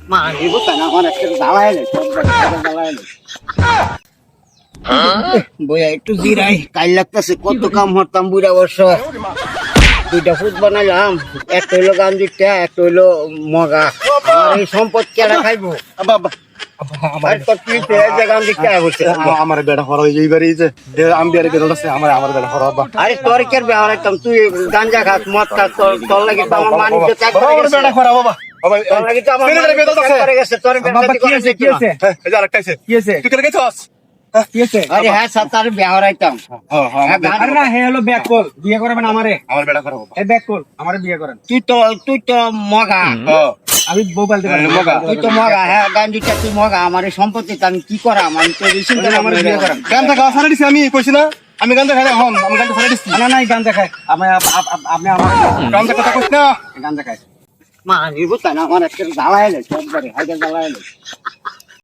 মানি বুঝতা না আমার একটা জ্বালায় নেই জ্বালায় নেই বইয়া একটু জিরাই কাল লাগতেছে কত কাম হরতাম বুড়া বছর দুইটা ফুট বানাইলাম একটা হইলো গান্ধীটা একটা হইলো মগা আমার এই সম্পদ কেনা খাইবো আমার বেটা হরা এইবারে যে আমি বিয়ারে বেরোল আছে আমার বেটা হরা আরে তোর কে বেহার একদম তুই গাঞ্জা খাস মদ খাস তোর লাগি তো আমার মানিজ্য ত্যাগ করে গেছে বেটা হরা বাবা তোর লাগি তো আমার মানিজ্য ত্যাগ করে গেছে তোর কি আছে এই যে আরেকটাইছে কি আছে তুই কেন গেছস কি আছে আরে হ্যাঁ সাতার বেহার আইতাম আরে না হে হলো ব্যাক কল বিয়ে করবেন আমারে আমার বেটা হরা বাবা এই ব্যাক কল আমারে বিয়ে করেন তুই তো মগা আমি বউ পালতে পারি তুই তো মগা হ্যাঁ গান্ধীটা তুই মগা আমার এই সম্পত্তিতে আমি কি করাম আমি তো রিসিন আমারে বিয়ে করেন গানটা গাওয়া ছাড়া দিছি আমি কইছি না আমি গানটা খাই হন আমি গানটা ছাড়া দিছি না নাই গান দেখায় আপনি আমার গানটা কথা কইছ না গান দেখায় মানি বুঝতা না আমার একটা জ্বালায় নেই সব করে হাইটা জ্বালায় নেই